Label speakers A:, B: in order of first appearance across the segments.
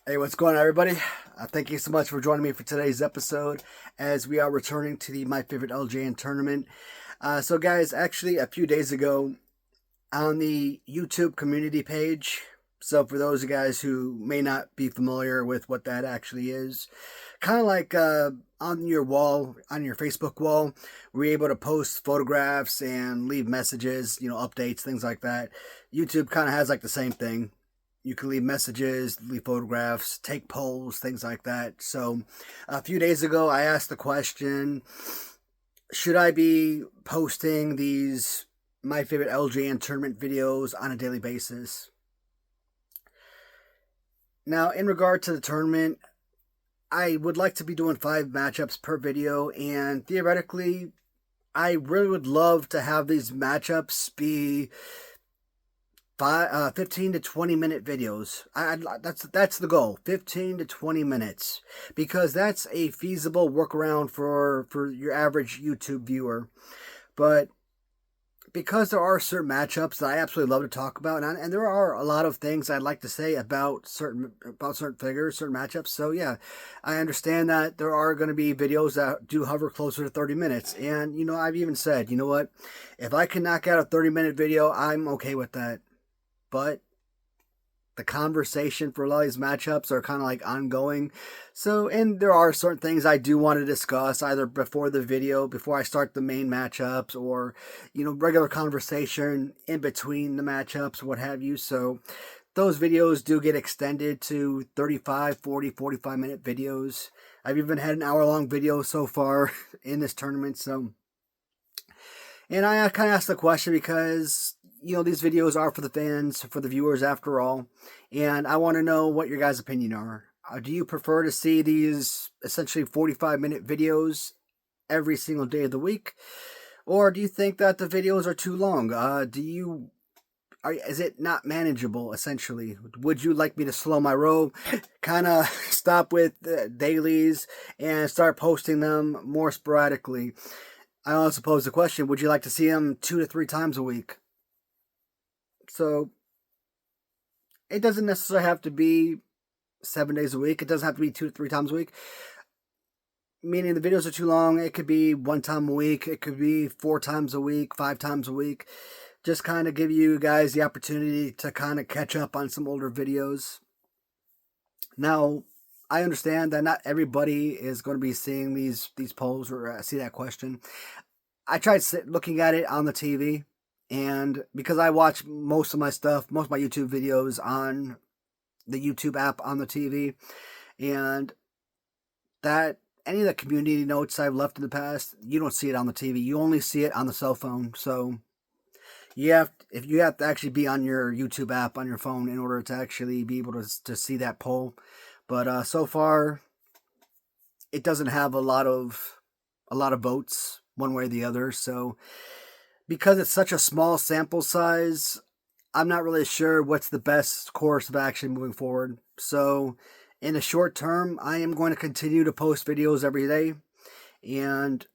A: Hey, what's going on, everybody? Thank you so much for joining me for today's episode as we are returning to the My Favorite LJN tournament. Guys, actually, a few days ago on the YouTube community page, so for those of you guys who may not be familiar with what that actually is, kind of like on your wall, on your Facebook wall, we're able to post photographs and leave messages, updates, things like that. YouTube kind of has like the same thing. You can leave messages, leave photographs, take polls, things like that. So, a few days ago, I asked the question, should I be posting these My Favorite LJN tournament videos on a daily basis? Now, in regard to the tournament, I would like to be doing 5 matchups per video, and theoretically, I really would love to have these matchups be 15 to 20 minute videos. That's the goal, 15 to 20 minutes, because that's a feasible workaround for your average YouTube viewer. But because there are certain matchups that I absolutely love to talk about, and there are a lot of things I'd like to say about certain figures, certain matchups. So yeah, I understand that there are going to be videos that do hover closer to 30 minutes, and I've even said, you know what, if I can knock out a 30-minute video, I'm okay with that. But the conversation for a lot of these matchups are kind of like ongoing. So, and there are certain things I do want to discuss either before the video, before I start the main matchups, or, regular conversation in between the matchups, what have you. So, those videos do get extended to 35, 40, 45-minute videos. I've even had an hour-long video so far in this tournament. So, and I kind of asked the question because, these videos are for the fans, for the viewers after all. And I want to know what your guys' opinion are. Do you prefer to see these essentially 45-minute videos every single day of the week? Or do you think that the videos are too long? Is it not manageable, essentially? Would you like me to slow my roll, kind of stop with dailies, and start posting them more sporadically? I also pose the question, would you like to see them 2 to 3 times a week? So, it doesn't necessarily have to be 7 days a week. It doesn't have to be 2 to 3 times a week. Meaning the videos are too long. It could be 1 time a week. It could be 4 times a week, 5 times a week. Just kind of give you guys the opportunity to kind of catch up on some older videos. Now, I understand that not everybody is going to be seeing these polls or see that question. I tried looking at it on the TV, and because I watch most of my YouTube videos on the YouTube app on the TV, and that any of the community notes I've left in the past, you don't see it on the TV. You only see it on the cell phone. So you have to actually be on your YouTube app on your phone in order to actually be able to see that poll. But so far, it doesn't have a lot of votes one way or the other. So because it's such a small sample size, I'm not really sure what's the best course of action moving forward. So in the short term, I am going to continue to post videos every day, and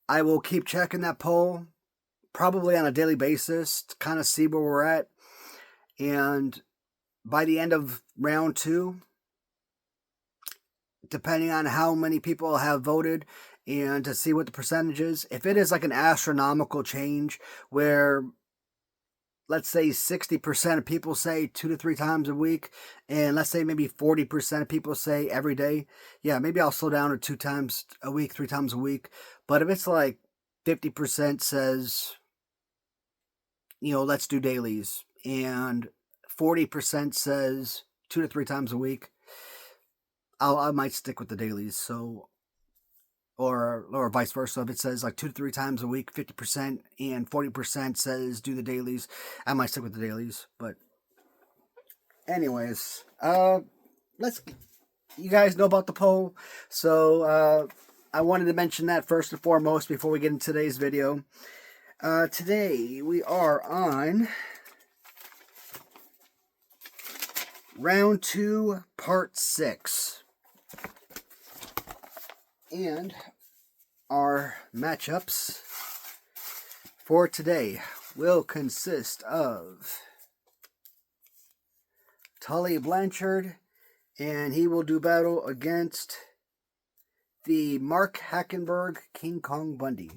A: I will keep checking that poll probably on a daily basis to kind of see where we're at. And by the end of round 2, depending on how many people have voted and to see what the percentage is, if it is like an astronomical change where, let's say 60% of people say 2 to 3 times a week, and let's say maybe 40% of people say every day, yeah, maybe I'll slow down to 2 times a week, 3 times a week. But if it's like 50% says, let's do dailies, and 40% says 2 to 3 times a week, I might stick with the dailies. So, or vice versa. If it says like 2 to 3 times a week, 50%, and 40% says do the dailies, I might stick with the dailies. But anyways, you guys know about the poll. So I wanted to mention that first and foremost before we get into today's video. Today we are on round 2, part 6. And our matchups for today will consist of Tully Blanchard And he will do battle against the Mark Hackenberg King Kong Bundy.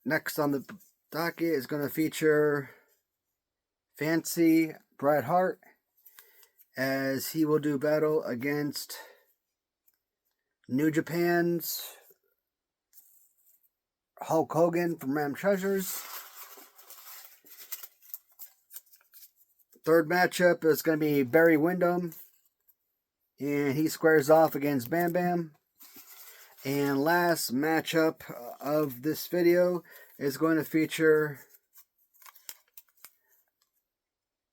A: Next on the docket is going to feature Fancy Bret Hart, as he will do battle against New Japan's Hulk Hogan from Ram Treasures. Third matchup is going to be Barry Windham, and he squares off against Bam Bam. And last matchup of this video is going to feature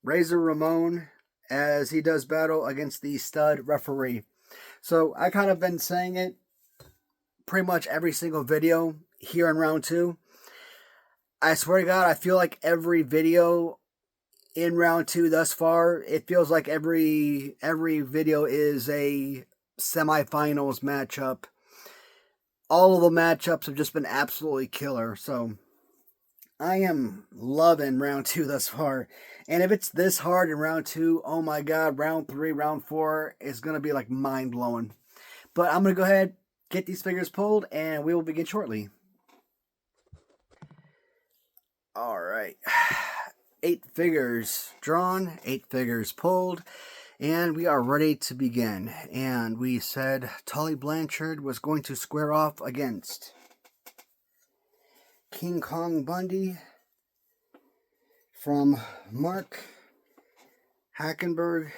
A: Razor Ramon, as he does battle against the Stud Referee. So I kind of been saying it pretty much every single video here in round 2. I swear to God, I feel like every video in round 2 thus far, it feels like every video is a semifinals matchup. All of the matchups have just been absolutely killer. So I am loving round 2 thus far. And if it's this hard in round 2, oh my God, round 3, round 4 is going to be like mind-blowing. But I'm going to go ahead, get these figures pulled, and we will begin shortly. All right. 8 figures drawn, 8 figures pulled, and we are ready to begin. And we said Tully Blanchard was going to square off against King Kong Bundy from Mark Hackenberg.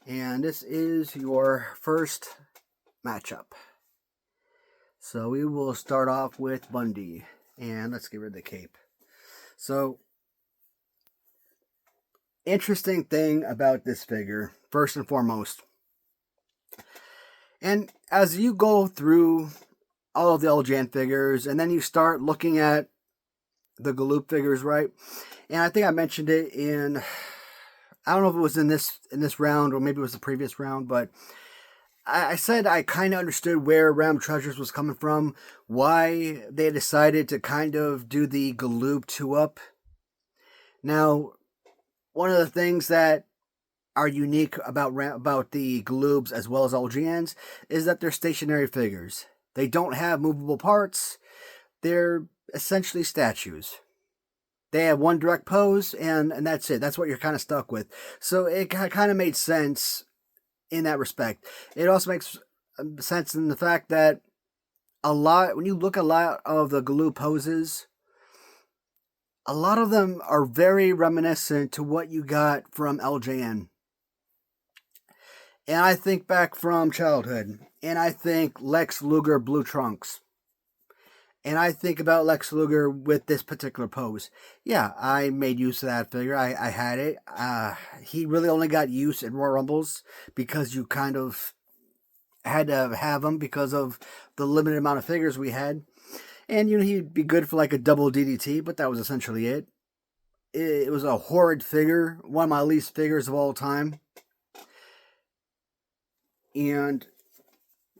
A: And this is your first matchup. So we will start off with Bundy. And let's get rid of the cape. So, interesting thing about this figure, first and foremost. And as you go through all of the LJN figures, and then you start looking at the Galoob figures, right? And I think I mentioned it in, I don't know if it was in this round or maybe it was the previous round, but I said I kind of understood where Ram Treasures was coming from, why they decided to kind of do the Galoob 2-up. Now, one of the things that are unique about the Galoobs as well as LJNs is that they're stationary figures. They don't have movable parts. They're essentially statues. They have one direct pose, and that's it. That's what you're kind of stuck with. So it kind of made sense in that respect. It also makes sense in the fact that when you look at a lot of the Galoob poses, a lot of them are very reminiscent to what you got from LJN. And I think back from childhood, and I think Lex Luger Blue Trunks. And I think about Lex Luger with this particular pose. Yeah, I made use of that figure. I had it. He really only got use in Royal Rumbles because you kind of had to have him because of the limited amount of figures we had. And, he'd be good for like a double DDT, but that was essentially it. It was a horrid figure. One of my least figures of all time. And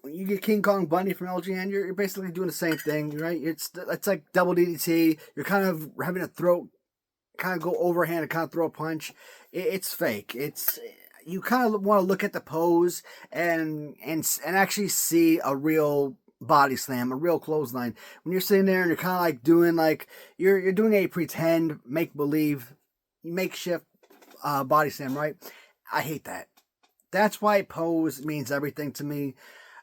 A: when you get King Kong Bundy from LJN, you're basically doing the same thing, right? It's like double DDT. You're kind of having a throat, kind of go overhand and kind of throw a punch. It's fake. You kind of want to look at the pose and actually see a real body slam, a real clothesline. When you're sitting there and you're kind of like doing you're doing a pretend make believe makeshift body slam, right? I hate that. That's why pose means everything to me.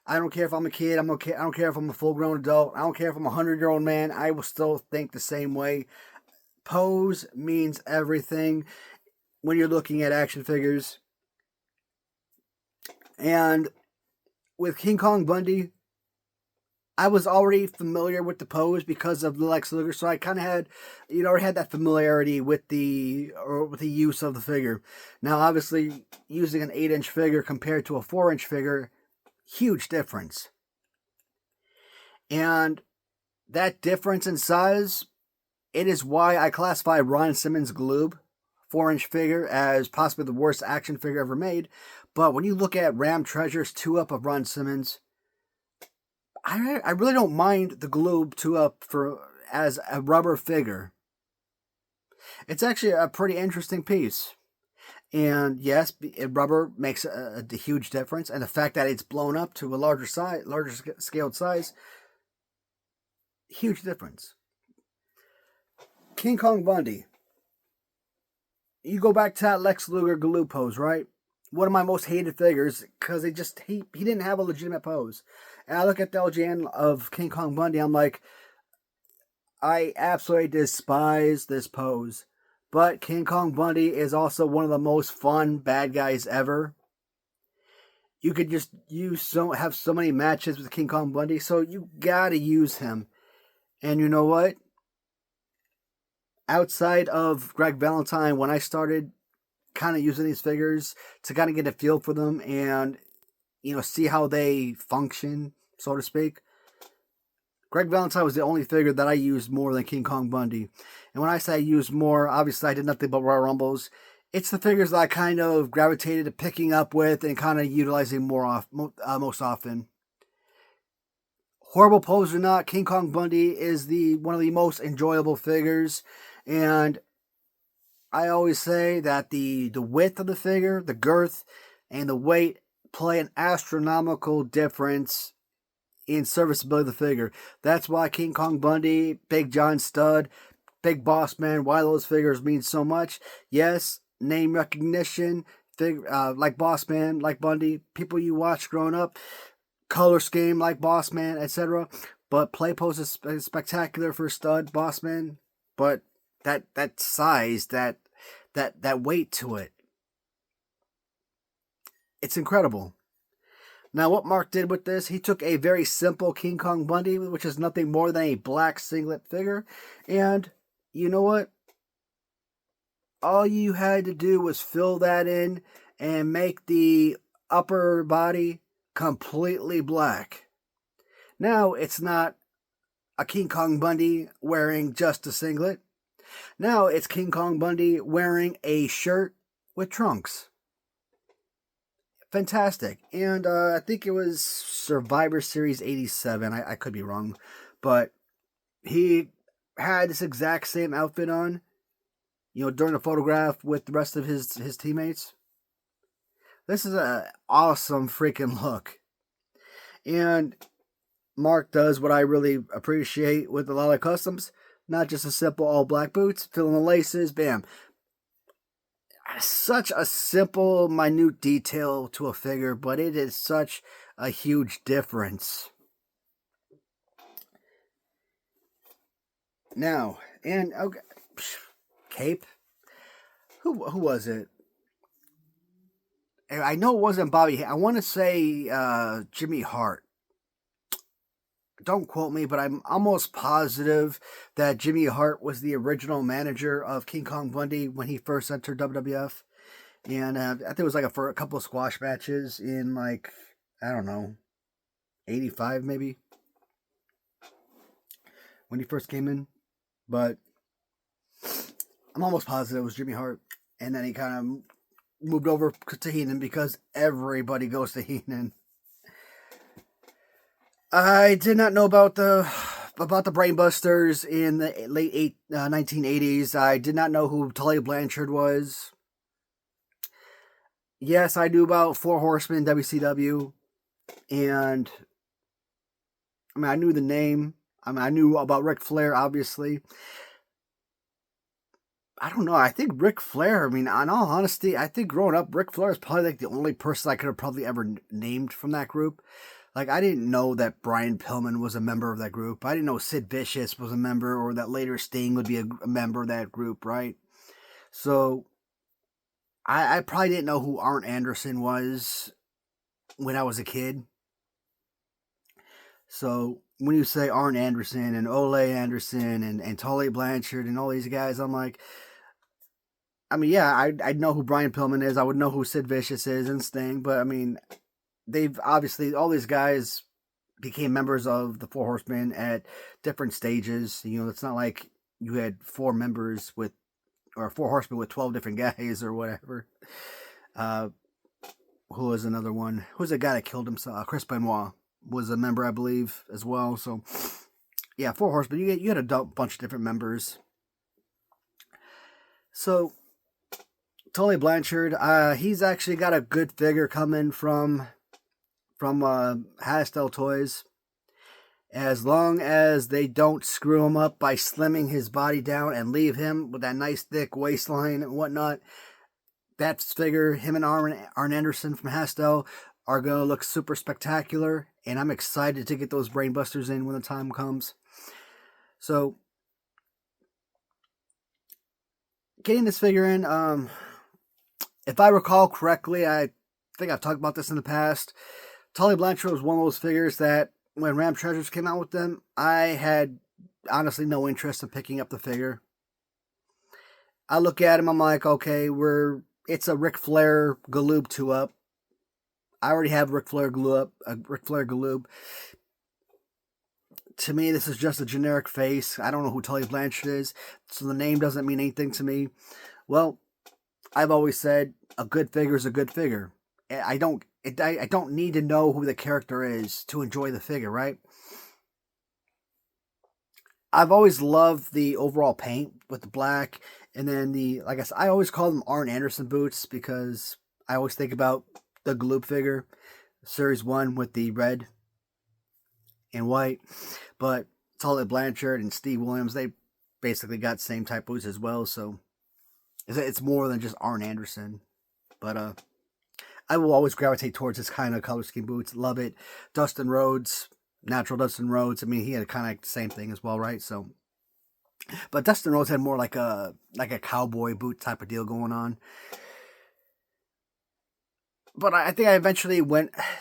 A: I don't care if I'm a kid. I don't care if I'm a full-grown adult. I don't care if I'm a 100-year-old man. I will still think the same way. Pose means everything when you're looking at action figures. And with King Kong Bundy, I was already familiar with the pose because of the Lex Luger, so I kind of had, already had that familiarity with the use of the figure. Now, obviously, using an 8-inch figure compared to a 4-inch figure, huge difference. And that difference in size, it is why I classify Ron Simmons' Galoob 4-inch figure as possibly the worst action figure ever made. But when you look at Ram Treasure's 2-up of Ron Simmons, I really don't mind the Galoob 2-up as a rubber figure. It's actually a pretty interesting piece. And yes, rubber makes a huge difference, and the fact that it's blown up to a larger scaled size, huge difference. King Kong Bundy. You go back to that Lex Luger glue pose, right? One of my most hated figures because he didn't have a legitimate pose. And I look at the LJN of King Kong Bundy, I'm like, I absolutely despise this pose. But King Kong Bundy is also one of the most fun bad guys ever. You could just have so many matches with King Kong Bundy, so you gotta use him. And you know what? Outside of Greg Valentine, when I started kind of using these figures to kind of get a feel for them and see how they function, so to speak, Greg Valentine was the only figure that I used more than King Kong Bundy. And when I say I used more, obviously I did nothing but Royal Rumbles. It's the figures that I kind of gravitated to picking up with and kind of utilizing most often. Horrible pose or not, King Kong Bundy is one of the most enjoyable figures. And I always say that the width of the figure, the girth, and the weight play an astronomical difference in serviceability of the figure. That's why King Kong Bundy, Big John Studd, Big Boss Man, why those figures mean so much. Yes, name recognition, like Boss Man, like Bundy, people you watched growing up, color scheme like Boss Man, etc. But play pose is spectacular for Studd, Boss Man. But that size, that weight to it, it's incredible. Now, what Mark did with this, he took a very simple King Kong Bundy, which is nothing more than a black singlet figure, and you know what? All you had to do was fill that in and make the upper body completely black. Now, it's not a King Kong Bundy wearing just a singlet. Now, it's King Kong Bundy wearing a shirt with trunks. Fantastic. And I think it was Survivor Series 87. I could be wrong. But he had this exact same outfit on, during the photograph with the rest of his teammates. This is an awesome freaking look. And Mark does what I really appreciate with a lot of customs. Not just a simple all black boots, fill in the laces, bam. Such a simple, minute detail to a figure, but it is such a huge difference. Now, and okay, Cape. Who was it? I know it wasn't Bobby. I want to say Jimmy Hart. Don't quote me, but I'm almost positive that Jimmy Hart was the original manager of King Kong Bundy when he first entered WWF. And I think it was like for a couple of squash matches in I don't know, 85 maybe, when he first came in. But I'm almost positive it was Jimmy Hart. And then he kind of moved over to Heenan because everybody goes to Heenan. I did not know about the Brainbusters in the late 1980s. I did not know who Tully Blanchard was. Yes, I knew about Four Horsemen, WCW, and I knew the name. I knew about Ric Flair, obviously. I don't know. I think Ric Flair, in all honesty, I think growing up, Ric Flair is probably the only person I could have probably ever named from that group. I didn't know that Brian Pillman was a member of that group. I didn't know Sid Vicious was a member, or that later Sting would be a member of that group, right? So, I probably didn't know who Arn Anderson was when I was a kid. So, when you say Arn Anderson and Ole Anderson and Tully Blanchard and all these guys, I'm like, yeah, I'd know who Brian Pillman is. I would know who Sid Vicious is and Sting, but they've obviously, all these guys became members of the Four Horsemen at different stages. It's not like you had four horsemen with 12 different guys or whatever. Who was another one? Who's the guy that killed himself? Chris Benoit was a member, I believe, as well. So, yeah, Four Horsemen. You had a bunch of different members. So Tully Blanchard, he's actually got a good figure coming from Hastel Toys. As long as they don't screw him up by slimming his body down and leave him with that nice thick waistline and whatnot, that figure, him and Arn Anderson from Hastel, are going to look super spectacular. And I'm excited to get those brainbusters in when the time comes. So, getting this figure in, if I recall correctly, I think I've talked about this in the past. Tully Blanchard was one of those figures that when Ram Treasures came out with them, I had honestly no interest in picking up the figure. I look at him, I'm like, okay, it's a Ric Flair Galoob 2-up. I already have Ric Flair Galoob. To me, this is just a generic face. I don't know who Tully Blanchard is, so the name doesn't mean anything to me. Well, I've always said a good figure is a good figure. I don't need to know who the character is to enjoy the figure, right? I've always loved the overall paint with the black, and then like I said, I always call them Arn Anderson boots because I always think about the Galoob figure, Series 1 with the red and white. But Tully Blanchard and Steve Williams, they basically got the same type boots as well, so it's more than just Arn Anderson. But I will always gravitate towards this kind of color scheme boots. Love it. Dustin Rhodes, natural Dustin Rhodes. I mean, he had kind of like the same thing as well, right? So, but Dustin Rhodes had more like a cowboy boot type of deal going on. But I think I eventually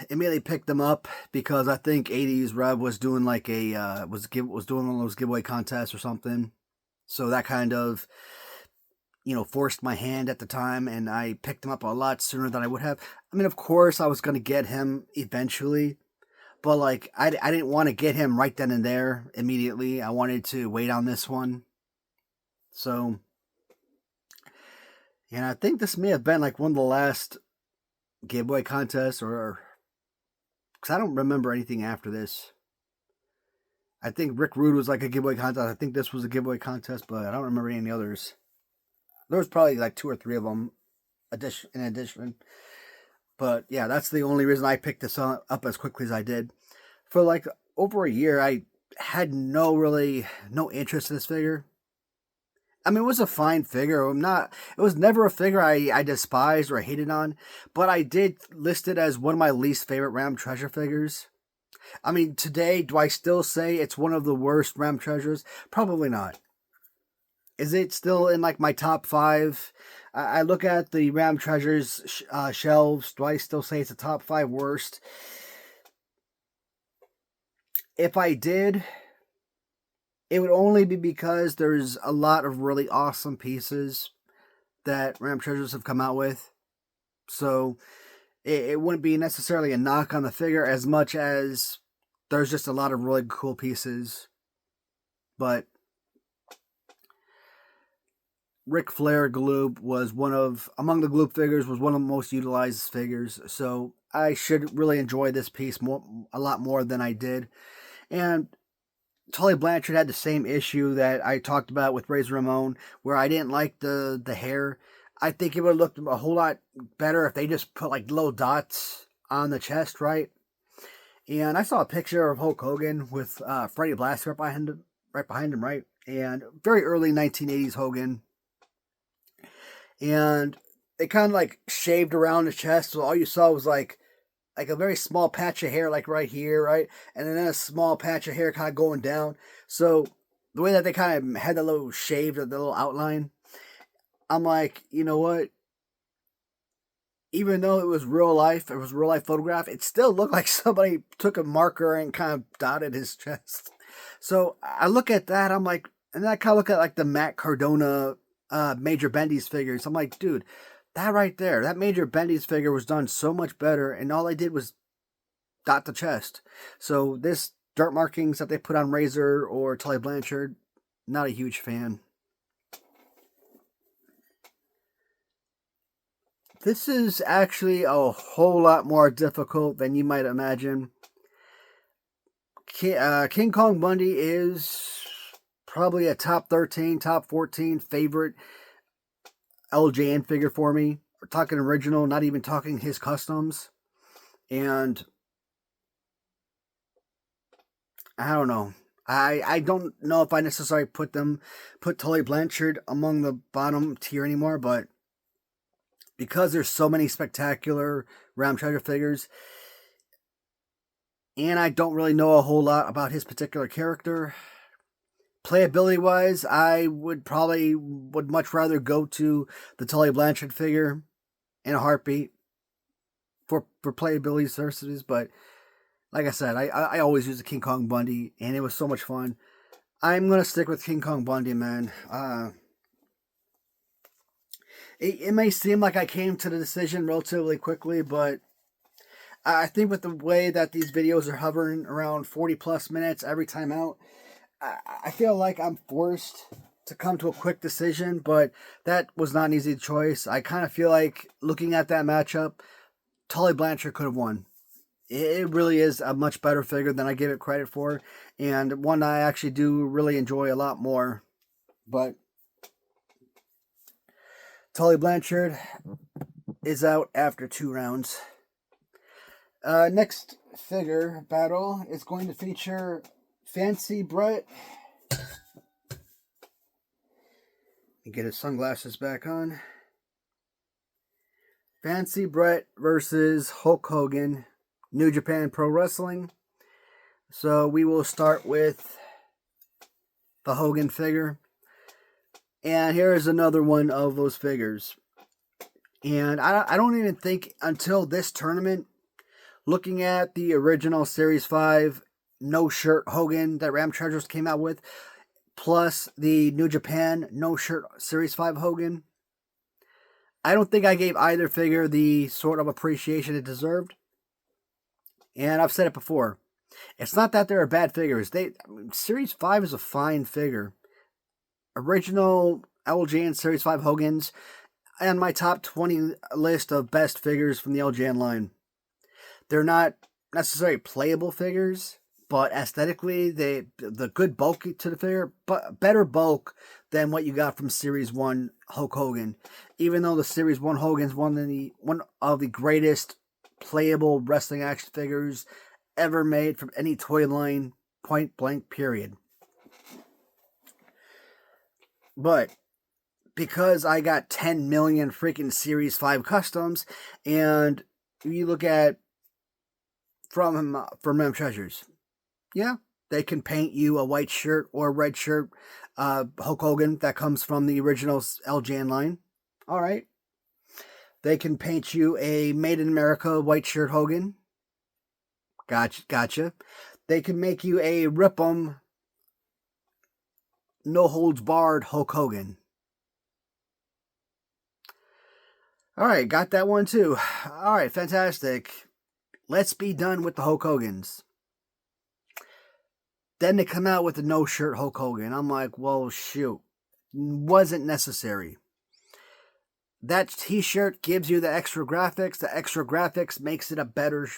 A: immediately picked them up because I think 80s Rev was doing like was doing one of those giveaway contests or something. So that kind of, forced my hand at the time, and I picked him up a lot sooner than I would have. I mean, of course, I was going to get him eventually, but like I didn't want to get him right then and there immediately. I wanted to wait on this one. So, and I think this may have been like one of the last giveaway contests, or because I don't remember anything after this. I think Rick Rude was like a giveaway contest. I think this was a giveaway contest, but I don't remember any others. There was probably like 2 or 3 of them in addition. But yeah, that's the only reason I picked this up as quickly as I did. For like over a year, I had no interest in this figure. I mean, it was a fine figure. It was never a figure I despised or hated on, but I did list it as one of my least favorite Ram Treasure figures. I mean, today, do I still say it's one of the worst Ram Treasures? Probably not. Is it still in like my top 5? I look at the Ram Treasures shelves. Do I still say it's a top 5 worst? If I did, it would only be because there's a lot of really awesome pieces that Ram Treasures have come out with. So it wouldn't be necessarily a knock on the figure as much as there's just a lot of really cool pieces. But Ric Flair Galoob was among the Galoob figures, was one of the most utilized figures. So I should really enjoy this piece a lot more than I did. And Tully Blanchard had the same issue that I talked about with Razor Ramon, where I didn't like the hair. I think it would have looked a whole lot better if they just put like little dots on the chest, right? And I saw a picture of Hulk Hogan with Freddie Blassie right behind him, right? And very early 1980s Hogan. And it kind of like shaved around the chest, so all you saw was like a very small patch of hair, like right here, right? And then a small patch of hair kind of going down. So the way that they kind of had the little shaved, the little outline, I'm like, you know what? Even though it was real life photograph, it still looked like somebody took a marker and kind of dotted his chest. So I look at that, I'm like, and then I kind of look at like the Matt Cardona Major Bendy's figures. I'm like, dude, that right there, that Major Bendy's figure was done so much better, and all they did was dot the chest. So this dirt markings that they put on Razor or Tully Blanchard, not a huge fan. This is actually a whole lot more difficult than you might imagine. King Kong Bundy is probably a top 13, top 14 favorite LJN figure for me. We're talking original, not even talking his customs. And I don't know. I don't know if I necessarily put Tully Blanchard among the bottom tier anymore, but because there's so many spectacular Ram Treasure figures, and I don't really know a whole lot about his particular character, playability wise, I would much rather go to the Tully Blanchard figure in a heartbeat for playability services. But like I said, I always use the King Kong Bundy, and it was so much fun. I'm gonna stick with King Kong Bundy, man. It may seem like I came to the decision relatively quickly, but I think with the way that these videos are hovering around 40 plus minutes every time out, I feel like I'm forced to come to a quick decision, but that was not an easy choice. I kind of feel like looking at that matchup, Tully Blanchard could have won. It really is a much better figure than I give it credit for, and one I actually do really enjoy a lot more. But Tully Blanchard is out after 2 rounds. Next figure battle is going to feature Fancy Brett. Let me get his sunglasses back on. Fancy Brett versus Hulk Hogan, New Japan Pro Wrestling. So we will start with the Hogan figure. And here is another one of those figures. And I don't even think until this tournament, looking at the original Series 5 no shirt Hogan that Ram Treasures came out with, plus the New Japan no shirt Series 5 Hogan, I don't think I gave either figure the sort of appreciation it deserved. And I've said it before. It's not that they're bad figures. Series 5 is a fine figure. Original LJN Series 5 Hogans and my top 20 list of best figures from the LJN line. They're not necessarily playable figures, but aesthetically, the good bulk to the figure, but better bulk than what you got from Series 1 Hulk Hogan. Even though the Series 1 Hogan is one of the greatest playable wrestling action figures ever made from any toy line, point blank, period. But because I got 10 million freaking Series 5 customs, and you look at from Ram Treasures, yeah, they can paint you a white shirt or a red shirt Hulk Hogan that comes from the original LJN line. All right. They can paint you a Made in America white shirt Hogan. Gotcha. They can make you a Rip 'em, no holds barred Hulk Hogan. All right, got that one too. All right, fantastic. Let's be done with the Hulk Hogans. Then they come out with the no shirt Hulk Hogan. I'm like, well, shoot. Wasn't necessary. That t-shirt gives you the extra graphics. The extra graphics makes it a better,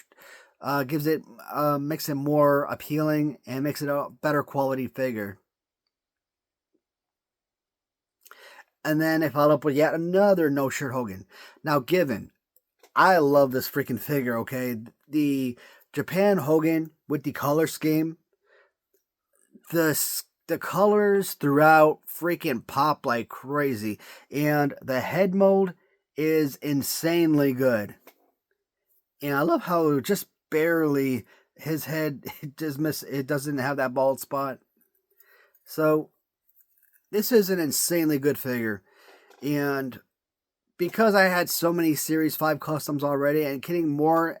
A: makes it more appealing and makes it a better quality figure. And then they followed up with yet another no shirt Hogan. Now, given, I love this freaking figure, okay? The Japan Hogan with the color scheme, the colors throughout freaking pop like crazy. And the head mold is insanely good. And I love how just barely his head it doesn't have that bald spot. So this is an insanely good figure. And because I had so many Series 5 customs already and getting more,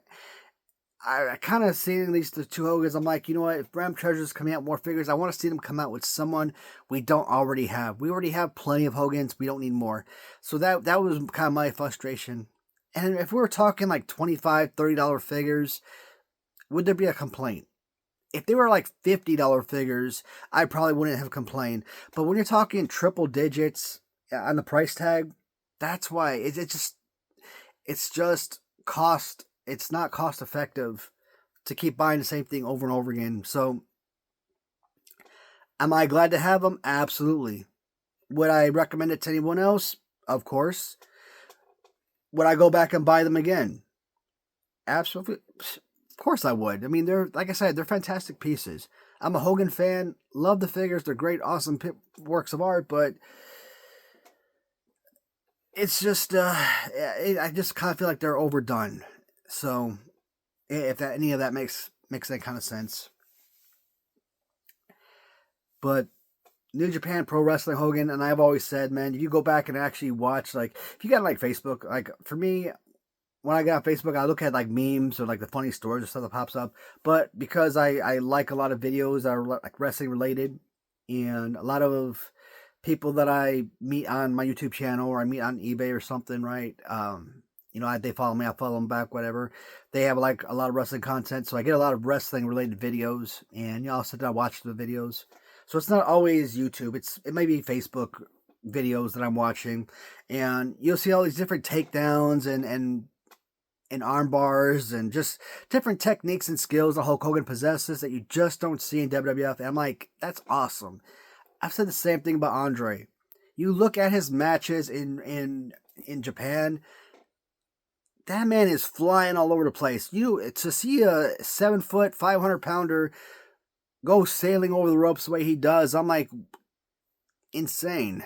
A: I kind of seeing these the two Hogans, I'm like, you know what, if Ram Treasure's coming out more figures, I want to see them come out with someone we don't already have. We already have plenty of Hogans, we don't need more. So that was kind of my frustration. And if we were talking like $25, $30 figures, would there be a complaint? If they were like $50 figures, I probably wouldn't have complained. But when you're talking triple digits on the price tag, that's why it's just cost. It's not cost effective to keep buying the same thing over and over again. So, am I glad to have them? Absolutely. Would I recommend it to anyone else? Of course. Would I go back and buy them again? Absolutely. Of course I would. I mean, they're, like I said, they're fantastic pieces. I'm a Hogan fan. Love the figures. They're great, awesome works of art, but it's just, I just kind of feel like they're overdone. So, if any of that makes that kind of sense. But New Japan Pro Wrestling Hogan, and I've always said, man, if you go back and actually watch, like, if you got like Facebook, like for me, when I get on Facebook, I look at like memes or like the funny stories or stuff that pops up. But because I like a lot of videos that are like wrestling related, and a lot of people that I meet on my YouTube channel or I meet on eBay or something, right? They follow me, I follow them back, whatever. They have like a lot of wrestling content, so I get a lot of wrestling related videos, and I'll sit down and watch the videos. So it's not always YouTube. It may be Facebook videos that I'm watching, and you'll see all these different takedowns and arm bars and just different techniques and skills that Hulk Hogan possesses that you just don't see in WWF. And I'm like, that's awesome. I've said the same thing about Andre. You look at his matches in Japan, that man is flying all over the place. To see a 7-foot, 500-pounder go sailing over the ropes the way he does, I'm like, insane.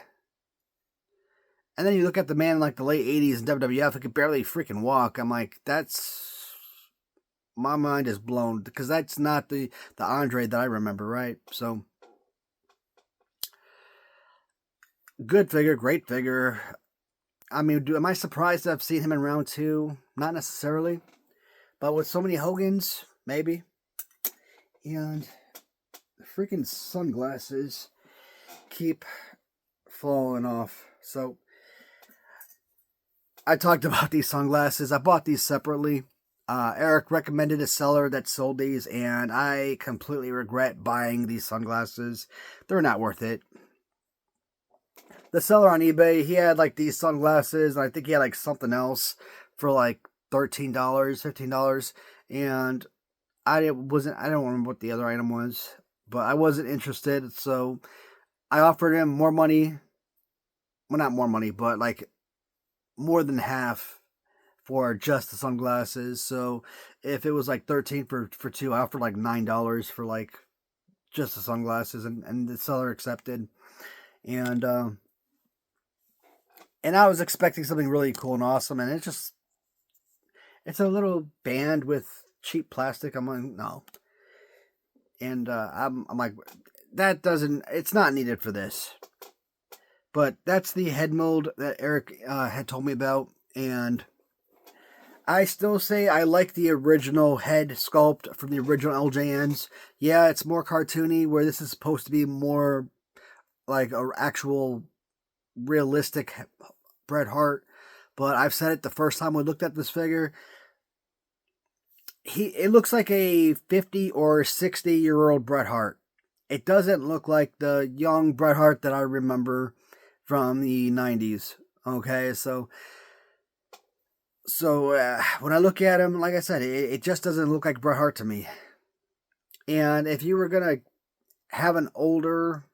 A: And then you look at the man in like the late 80s in WWF who could barely freaking walk. I'm like, my mind is blown because that's not the Andre that I remember, right? So, good figure, great figure. I mean, am I surprised that I've seen him in round 2? Not necessarily. But with so many Hogans, maybe. And the freaking sunglasses keep falling off. So, I talked about these sunglasses. I bought these separately. Eric recommended a seller that sold these, and I completely regret buying these sunglasses. They're not worth it. The seller on eBay, he had like these sunglasses, and I think he had like something else for like $13, $15, and I don't remember what the other item was, but I wasn't interested, so I offered him more money. Well, not more money, but like more than half for just the sunglasses. So if it was like 13 for two, I offered like $9 for like just the sunglasses, and the seller accepted. And I was expecting something really cool and awesome, and it's a little band with cheap plastic. I'm like, no. And I'm like, it's not needed for this. But that's the head mold that Eric had told me about, and I still say I like the original head sculpt from the original LJNs. Yeah, it's more cartoony, where this is supposed to be more like an actual realistic Bret Hart. But I've said it the first time we looked at this figure. It looks like a 50 or 60-year-old Bret Hart. It doesn't look like the young Bret Hart that I remember from the 90s. Okay, so when I look at him, like I said, it just doesn't look like Bret Hart to me. And if you were gonna have an older,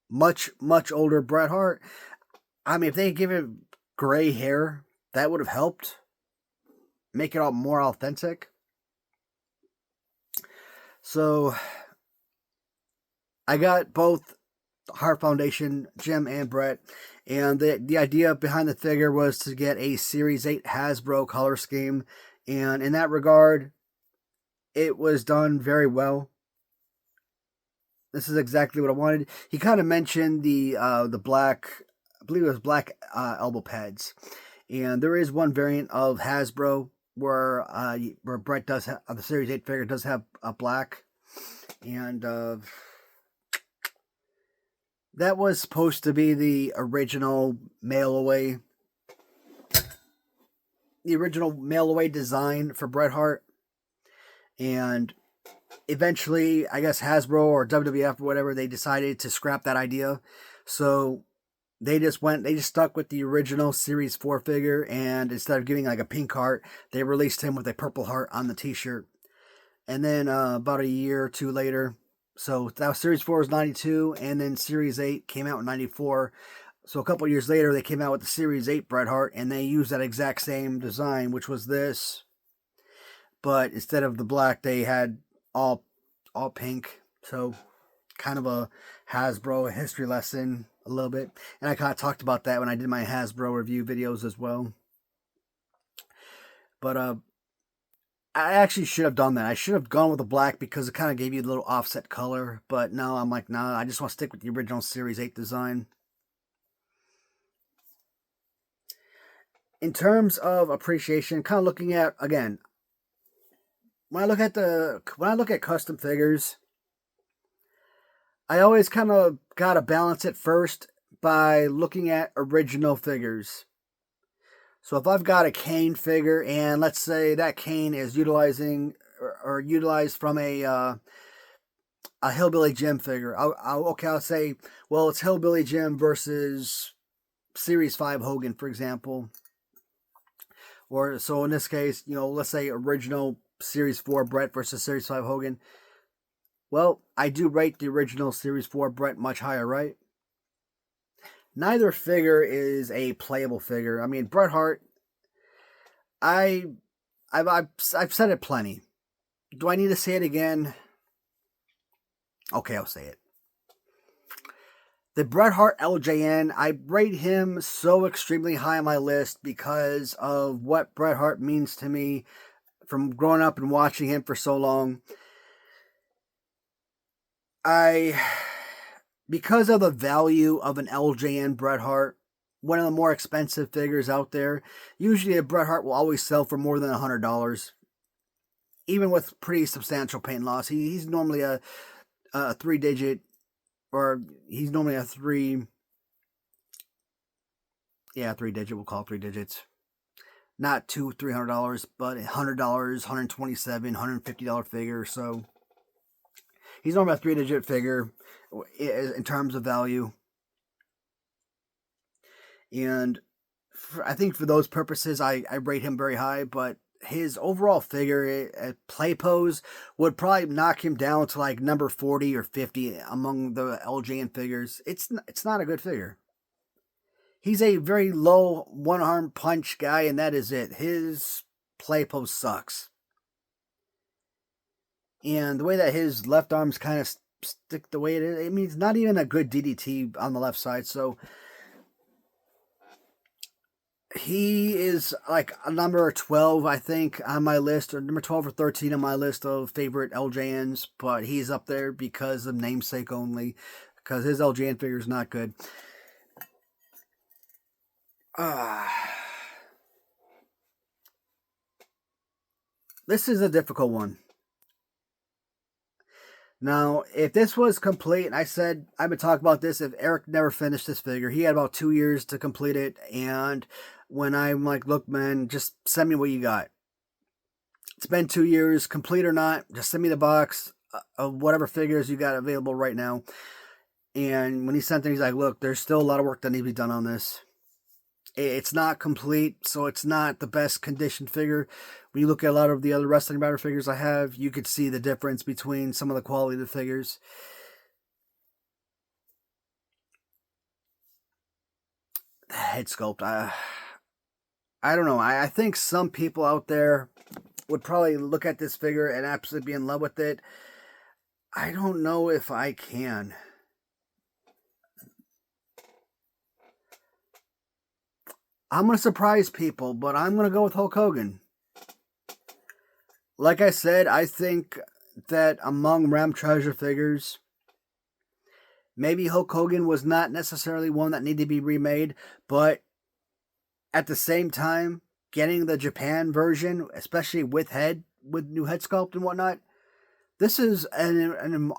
A: much older Bret Hart, I mean, if they give it gray hair, that would have helped make it all more authentic. So I got both Heart Foundation, Jim and Brett, and the idea behind the figure was to get a Series 8 Hasbro color scheme, and in that regard, it was done very well. This is exactly what I wanted. He kind of mentioned the black, I believe it was black elbow pads, and there is one variant of Hasbro where Brett does have, the Series 8 figure does have a black, and that was supposed to be the original mail away design for Bret Hart. And eventually, I guess Hasbro or WWF or whatever, they decided to scrap that idea. So they just stuck with the original Series 4 figure, and instead of giving like a pink heart, they released him with a purple heart on the t-shirt. And then about a year or two later, so that was Series 4 was 92, and then Series 8 came out in 94. So a couple years later, they came out with the Series 8 Bret Hart, and they used that exact same design, which was this. But instead of the black, they had all pink. So kind of a Hasbro history lesson a little bit. And I kind of talked about that when I did my Hasbro review videos as well. But I actually should have done that. I should have gone with the black because it kind of gave you a little offset color. But no, I'm like, nah, I just want to stick with the original Series 8 design. In terms of appreciation, kind of looking at, again, when I look at custom figures, I always kind of gotta balance it first by looking at original figures. So if I've got a Kane figure, and let's say that Kane is utilizing or utilized from a Hillbilly Jim figure, I'll say, well, it's Hillbilly Jim versus Series 5 Hogan, for example. Or so in this case, let's say original Series 4 Bret versus Series 5 Hogan. Well, I do rate the original Series 4 Bret much higher, right? Neither figure is a playable figure. I mean, Bret Hart, I've said it plenty. Do I need to say it again? Okay, I'll say it. The Bret Hart LJN, I rate him so extremely high on my list because of what Bret Hart means to me from growing up and watching him for so long. Because of the value of an LJN Bret Hart, one of the more expensive figures out there, usually a Bret Hart will always sell for more than $100, even with pretty substantial paint loss. He's normally a 3-digit, or he's normally a 3-digit, we'll call it 3 digits. Not $200-$300, but $100, $127, $150 figure. So he's normally a 3-digit figure in terms of value. And I think for those purposes, I rate him very high, but his overall figure at play pose would probably knock him down to like number 40 or 50 among the LJN figures. It's not a good figure. He's a very low one-arm punch guy, and that is it. His play pose sucks. And the way that his left arm's kind of stick the way it is, I mean, it's not even a good DDT on the left side, so he is like a number 12, I think, on my list, or number 12 or 13 on my list of favorite LJNs, but he's up there because of namesake only, because his LJN figure is not good. This is a difficult one. Now, if this was complete, and I've been talking about this, if Eric never finished this figure, he had about 2 years to complete it, and when I'm like, look, man, just send me what you got. It's been 2 years, complete or not, just send me the box of whatever figures you got available right now. And when he sent it, he's like, look, there's still a lot of work that needs to be done on this. It's not complete, so it's not the best conditioned figure. When you look at a lot of the other Wrestling Rider figures I have, you could see the difference between some of the quality of the figures. The head sculpt, I don't know. I think some people out there would probably look at this figure and absolutely be in love with it. I don't know if I can. I'm going to surprise people, but I'm going to go with Hulk Hogan. Like I said, I think that among Ram Treasure figures, maybe Hulk Hogan was not necessarily one that needed to be remade, but at the same time, getting the Japan version, especially with new head sculpt and whatnot, this is an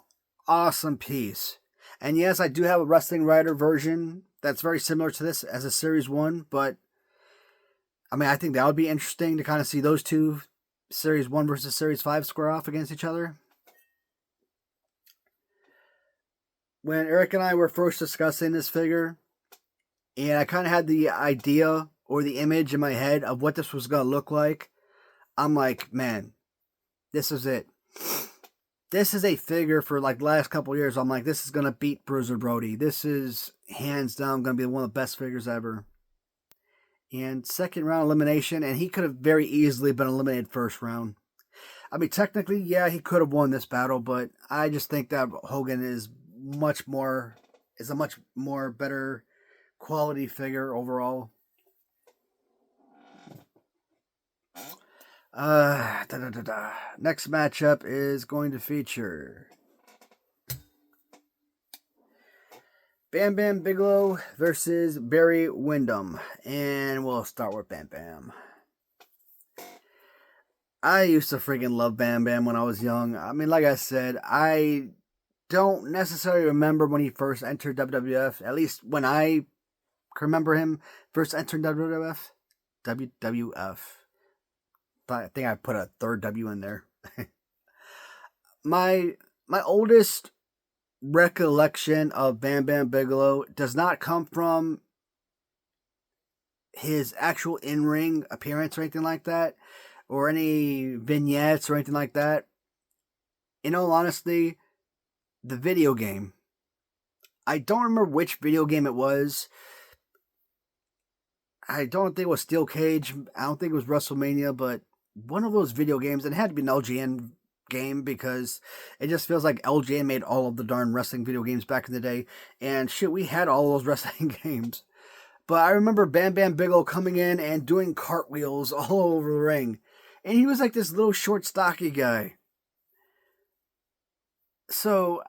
A: awesome piece. And yes, I do have a Wrestling Rider version that's very similar to this as a Series 1, but I mean, I think that would be interesting to kind of see those two, Series 1 versus Series 5, square off against each other. When Eric and I were first discussing this figure, and I kind of had the idea or the image in my head of what this was going to look like, I'm like, man, this is it. this is a figure for like the last couple of years. I'm like, this is gonna beat Bruiser Brody. This is hands down gonna be one of the best figures ever. And second round elimination, and he could have very easily been eliminated first round. I mean, technically, yeah, he could have won this battle, but I just think that Hogan is a much more better quality figure overall. Next matchup is going to feature Bam Bam Bigelow versus Barry Windham. And we'll start with Bam Bam. I used to freaking love Bam Bam when I was young. I mean, like I said, I don't necessarily remember when he first entered WWF. At least when I can remember him first entering WWF. WWF. But I think I put a third W in there. my oldest recollection of Bam Bam Bigelow does not come from his actual in-ring appearance or anything like that, or any vignettes or anything like that. In all honesty, the video game. I don't remember which video game it was. I don't think it was Steel Cage. I don't think it was WrestleMania, but one of those video games. It had to be an LJN game because it just feels like LJN made all of the darn wrestling video games back in the day. And shit, we had all those wrestling games. But I remember Bam Bam Bigelow coming in and doing cartwheels all over the ring. And he was like this little short, stocky guy. So,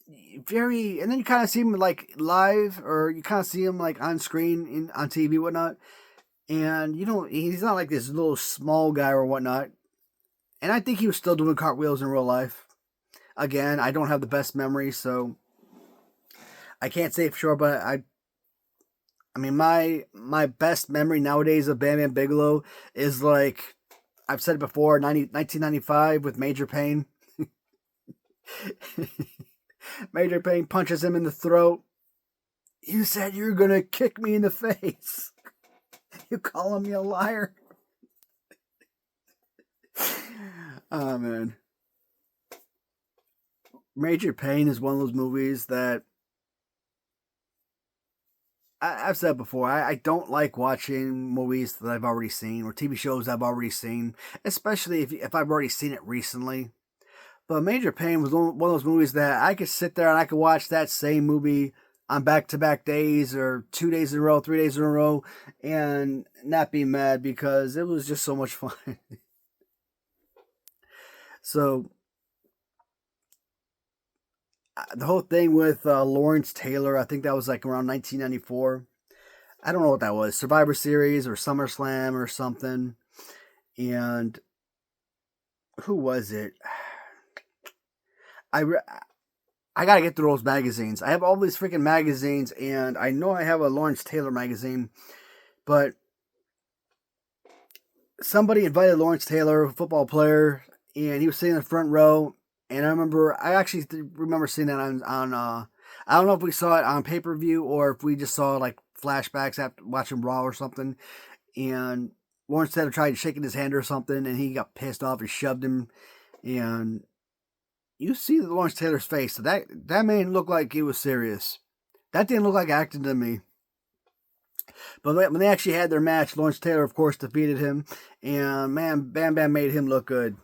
A: and then you kind of see him like live, or you kind of see him like on screen, on TV, whatnot. And, he's not like this little small guy or whatnot. And I think he was still doing cartwheels in real life. Again, I don't have the best memory, so I can't say for sure, but I mean, my best memory nowadays of Bam Bam Bigelow is like, I've said it before, 1995 with Major Payne. Major Payne punches him in the throat. You said you were going to kick me in the face. You calling me a liar? Oh, man. Major Payne is one of those movies that I've said before, I don't like watching movies that I've already seen or TV shows I've already seen, especially if I've already seen it recently. But Major Payne was one of those movies that I could sit there and I could watch that same movie on back-to-back days or 2 days in a row, 3 days in a row, and not be mad because it was just so much fun. So, the whole thing with Lawrence Taylor, I think that was like around 1994. I don't know what that was, Survivor Series or SummerSlam or something. And who was it? I gotta get through those magazines. I have all these freaking magazines, and I know I have a Lawrence Taylor magazine, but somebody invited Lawrence Taylor, a football player, and he was sitting in the front row. And I actually remember seeing that on I don't know if we saw it on pay-per-view or if we just saw like flashbacks after watching Raw or something. And Lawrence Taylor tried shaking his hand or something, and he got pissed off and shoved him. And you see Lawrence Taylor's face. So that man looked like he was serious. That didn't look like acting to me. But when they actually had their match, Lawrence Taylor, of course, defeated him. And man, Bam Bam made him look good.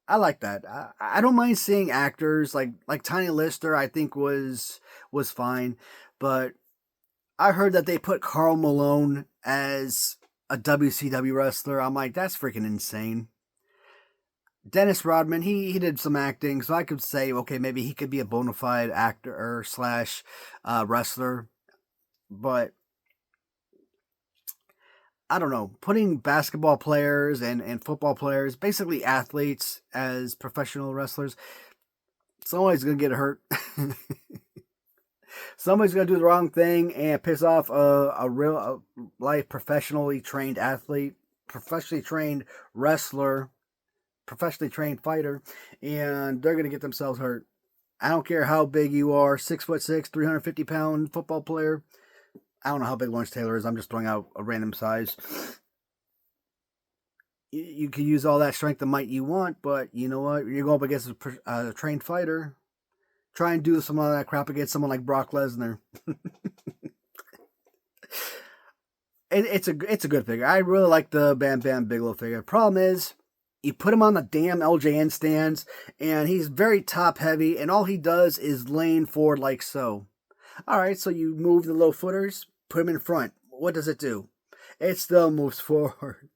A: I like that. I don't mind seeing actors like Tiny Lister. I think was fine, but I heard that they put Karl Malone as a WCW wrestler. I'm like, that's freaking insane. Dennis Rodman, he did some acting, so I could say, okay, maybe he could be a bona fide actor or slash wrestler, but I don't know, putting basketball players and football players, basically athletes, as professional wrestlers, somebody's going to get hurt. Somebody's going to do the wrong thing and piss off a real life professionally trained athlete, professionally trained wrestler, professionally trained fighter, and they're going to get themselves hurt. I don't care how big you are, 6'6", 350-pound football player. I don't know how big Lawrence Taylor is. I'm just throwing out a random size. You can use all that strength and might you want, but you know what? You're going up against a trained fighter. Try and do some of that crap against someone like Brock Lesnar. It's a good figure. I really like the Bam Bam Bigelow figure. Problem is, you put him on the damn LJN stands, and he's very top heavy, and all he does is lean forward like so. All right, so you move the low footers, put him in front. What does it do? It still moves forward.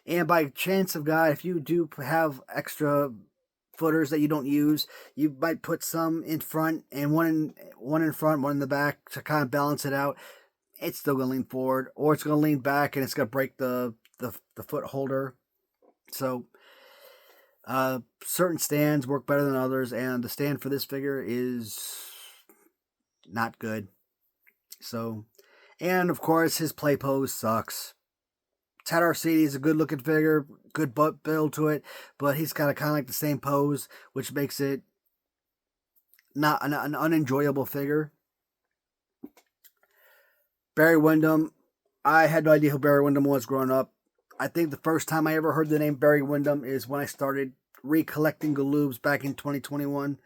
A: And by chance of God, if you do have extra footers that you don't use, you might put some in front and one in front, one in the back to kind of balance it out. It's still going to lean forward, or it's going to lean back and it's going to break the foot holder. So certain stands work better than others, and the stand for this figure is not good. So, and of course, his play pose sucks. Ted Arcidi is a good looking figure, good butt build to it, but he's got kind of like the same pose, which makes it not an unenjoyable figure. Barry Windham, I had no idea who Barry Windham was growing up. I think the first time I ever heard the name Barry Windham is when I started recollecting Galoobs back in 2021.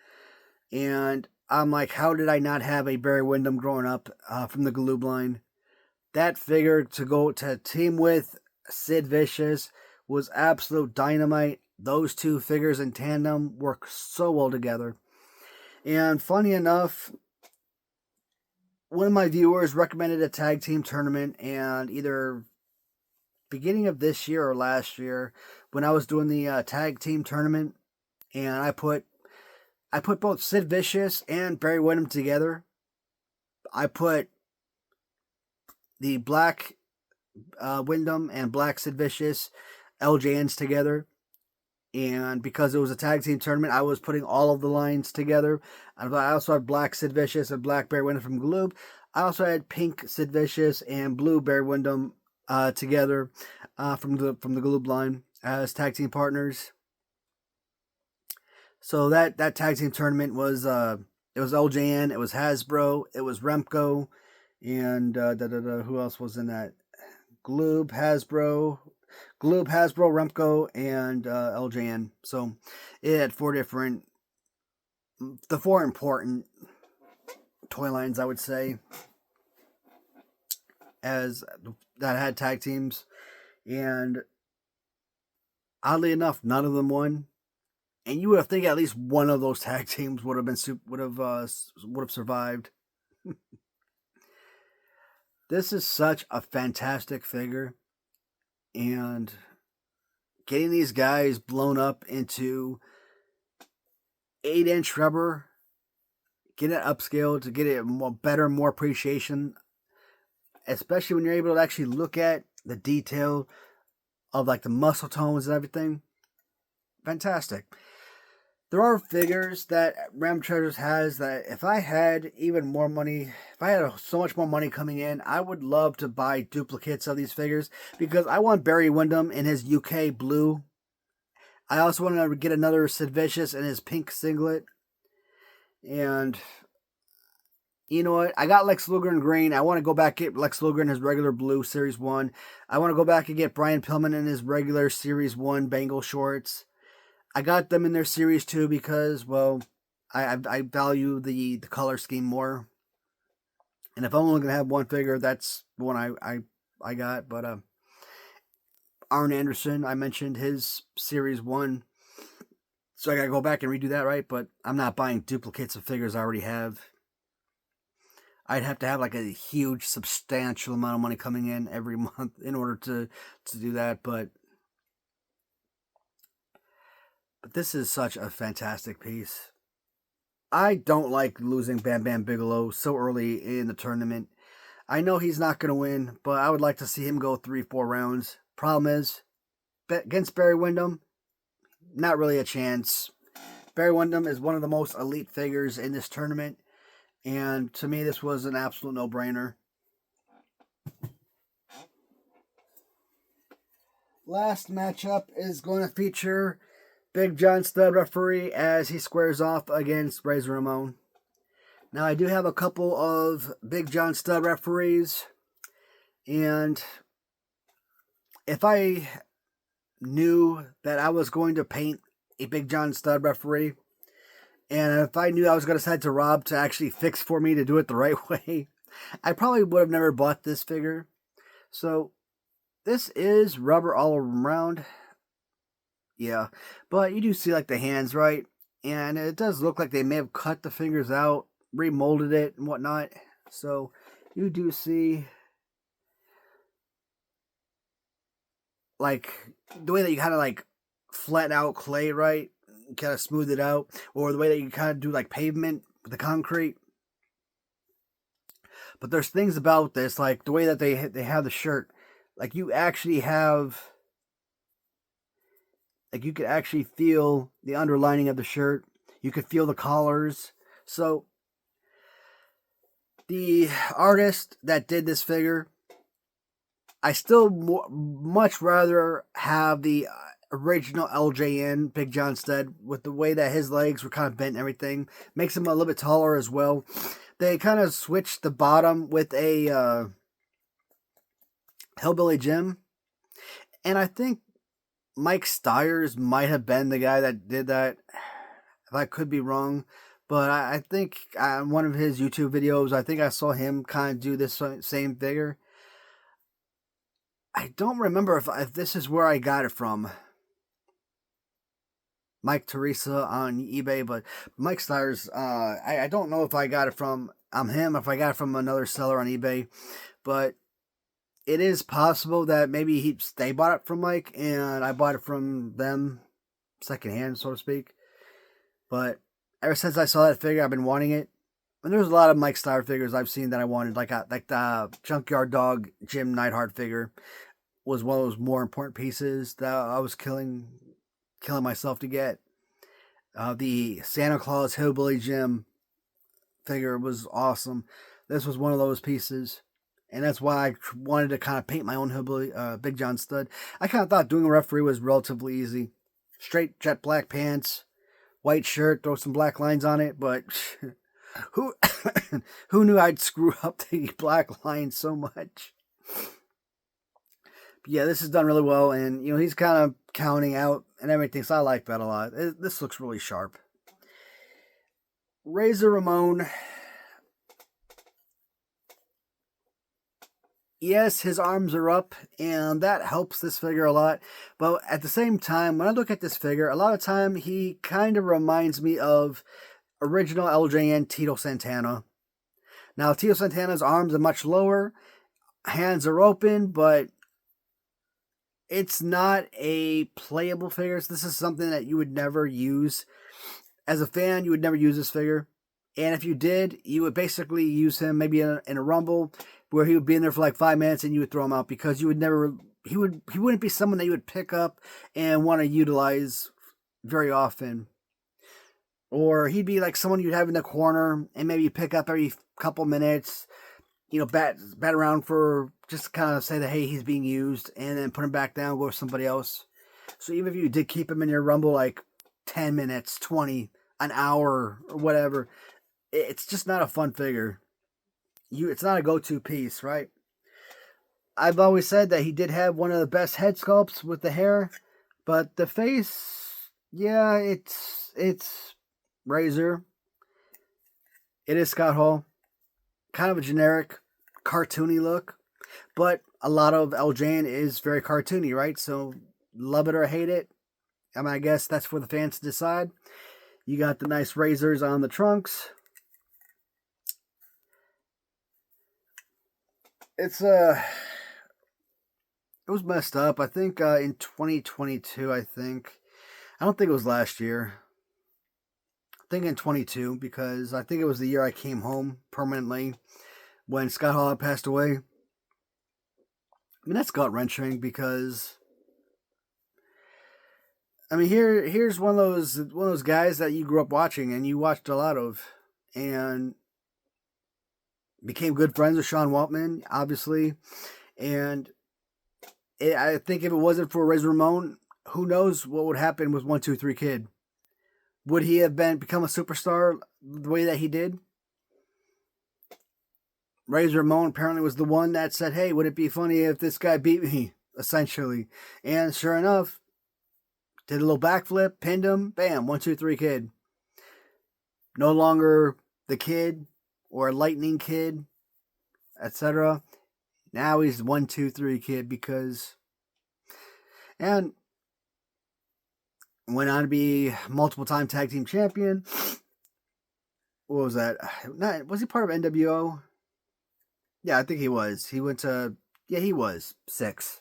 A: And I'm like, how did I not have a Barry Windham growing up from the Galoob line? That figure to go to team with Sid Vicious was absolute dynamite. Those two figures in tandem work so well together. And funny enough, one of my viewers recommended a tag team tournament, and either beginning of this year or last year, when I was doing the tag team tournament, and I put both Sid Vicious and Barry Windham together. I put the black Windham and black Sid Vicious LJNs together. And because it was a tag team tournament, I was putting all of the lines together. I also had black Sid Vicious and black Barry Windham from Galoob. I also had pink Sid Vicious and blue Barry Windham together from the Galoob line as tag team partners. So that tag team tournament was it was LJN, it was Hasbro, it was Remco, and who else was in that? Galoob, Hasbro, Remco, and LJN. So it had the four important toy lines, I would say, as that had tag teams. And oddly enough, none of them won. And you would have think at least one of those tag teams would have survived. This is such a fantastic figure, and getting these guys blown up into 8-inch rubber, get it upscaled to get it more appreciation, especially when you're able to actually look at the detail of like the muscle tones and everything. Fantastic. There are figures that Ram Treasures has that if I had even more money, if I had so much more money coming in, I would love to buy duplicates of these figures, because I want Barry Windham in his UK blue. I also want to get another Sid Vicious in his pink singlet. And you know what? I got Lex Luger in green. I want to go back and get Lex Luger in his regular blue Series 1. I want to go back and get Brian Pillman in his regular Series 1 Bengal shorts. I got them in their Series 2 because, well, I value the color scheme more. And if I'm only going to have one figure, that's the one I got. But Arn Anderson, I mentioned his Series 1. So I got to go back and redo that, right? But I'm not buying duplicates of figures I already have. I'd have to have like a huge, substantial amount of money coming in every month in order to do that. But this is such a fantastic piece. I don't like losing Bam Bam Bigelow so early in the tournament. I know he's not going to win, but I would like to see him go 3-4 rounds. Problem is, against Barry Windham, not really a chance. Barry Windham is one of the most elite figures in this tournament, and to me, this was an absolute no-brainer. Last matchup is going to feature Big John Studd referee as he squares off against Razor Ramon. Now, I do have a couple of Big John Studd referees, and if I knew that I was going to paint a Big John Stud referee, and if I knew I was going to send to Rob to actually fix for me to do it the right way, I probably would have never bought this figure. So this is rubber all around. Yeah, but you do see like the hands, right? And it does look like they may have cut the fingers out, remolded it and whatnot. So you do see like the way that you kind of like flatten out clay, right? Kind of smooth it out, or the way that you kind of do like pavement with the concrete. But there's things about this, like the way that they have the shirt, like you actually have, like you could actually feel the underlining of the shirt. You could feel the collars. So the artist that did this figure, I still much rather have the original LJN Big John Stud, with the way that his legs were kind of bent and everything. Makes him a little bit taller as well. They kind of switched the bottom with a Hillbilly Jim. And I think Mike Stiers might have been the guy that did that. If I could be wrong. But I think on one of his YouTube videos, I think I saw him kind of do this same figure. I don't remember if this is where I got it from. Mike Teresa on eBay, but Mike Stiers, I don't know if I got it from him, if I got it from another seller on eBay, but it is possible that maybe they bought it from Mike and I bought it from them secondhand, so to speak. But ever since I saw that figure, I've been wanting it. And there's a lot of Mike Stiers figures I've seen that I wanted, like the Junkyard Dog Jim Neidhart figure was one of those more important pieces that I was killing myself to get. The Santa Claus Hillbilly Jim figure was awesome. This was one of those pieces, and that's why I wanted to kind of paint my own Hillbilly Big John Stud. I kind of thought doing a referee was relatively easy. Straight jet black pants, white shirt, throw some black lines on it, but who who knew I'd screw up the black lines so much? But yeah, this is done really well, and he's kind of counting out and everything, so I like that a lot. This looks really sharp. Razor Ramon. Yes, his arms are up, and that helps this figure a lot. But at the same time, when I look at this figure, a lot of time he kind of reminds me of original LJN Tito Santana. Now, Tito Santana's arms are much lower, hands are open, but it's not a playable figure. So this is something that you would never use. As a fan, you would never use this figure. And if you did, you would basically use him maybe in a Rumble where he would be in there for like 5 minutes and you would throw him out, because you would never, he wouldn't be someone that you would pick up and want to utilize very often. Or he'd be like someone you'd have in the corner and maybe pick up every couple minutes, bat around for just kind of say that, hey, he's being used, and then put him back down, go with somebody else. So even if you did keep him in your Rumble like 10 minutes, 20, an hour, or whatever, it's just not a fun figure. It's not a go-to piece, right? I've always said that he did have one of the best head sculpts with the hair, but the face, yeah, it's Razor. It is Scott Hall. Kind of a generic, cartoony look, but a lot of LJN is very cartoony, right? So love it or hate it. I mean, I guess that's for the fans to decide. You got the nice razors on the trunks. It was messed up. I think in 2022, I don't think it was last year. I think in 22, because I think it was the year I came home permanently when Scott Hall had passed away. I mean, that's gut-wrenching, because I mean, here's one of those guys that you grew up watching and you watched a lot of, and became good friends with Sean Waltman, obviously. And I think if it wasn't for Razor Ramon, who knows what would happen with 1-2-3 Kid? Would he have become a superstar the way that he did? Razor Ramon apparently was the one that said, hey, would it be funny if this guy beat me, essentially? And sure enough, Did a little backflip, pinned him, bam, 1, 2, 3 Kid. No longer the Kid or Lightning Kid, etc. Now he's 1, 2, 3 Kid because, and went on to be multiple time tag team champion. What was that? Was he part of NWO? Yeah, I think he was. He went to, yeah, he was 6.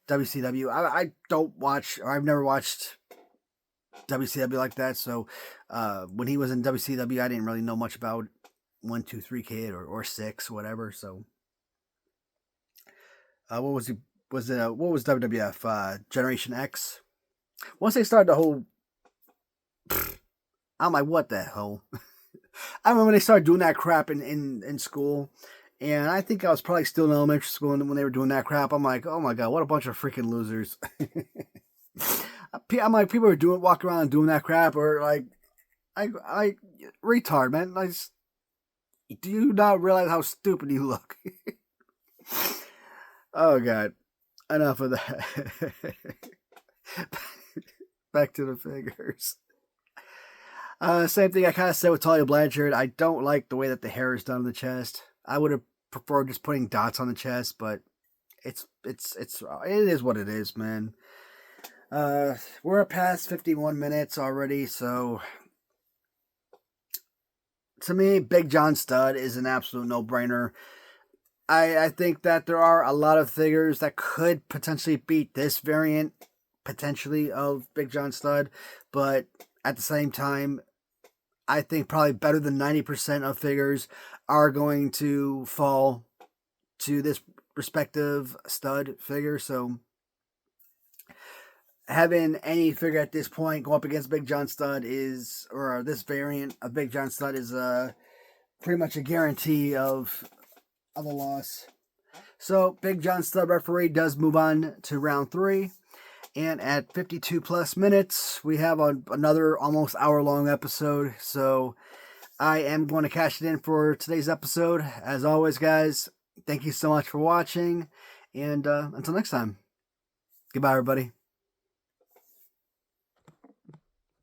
A: WCW. I don't watch, or I've never watched WCW like that. So when he was in WCW, I didn't really know much about 1, 2, 3 Kid or 6, whatever. So what was he? What was WWF? Generation X. Once they started the whole, I'm like, what the hell? I remember when they started doing that crap in school. And I think I was probably still in elementary school when they were doing that crap. I'm like, oh my God, what a bunch of freaking losers. I'm like, people are walking around doing that crap, or like, I retard, man. Do you not realize how stupid you look? Oh God, enough of that. Back to the figures. Same thing I kind of said with Talia Blanchard. I don't like the way that the hair is done on the chest. I would have preferred just putting dots on the chest, but it is what it is, man. We're past 51 minutes already, so to me, Big John Studd is an absolute no-brainer. I think that there are a lot of figures that could potentially beat this variant, potentially, of Big John Studd, but at the same time, I think probably better than 90% of figures are going to fall to this respective stud figure. So having any figure at this point go up against Big John Studd or this variant of Big John Studd is pretty much a guarantee of a loss. So Big John Studd referee does move on to round 3. And at 52 plus minutes, we have another almost hour-long episode. So I am going to cash it in for today's episode. As always, guys, thank you so much for watching. And until next time, goodbye, everybody.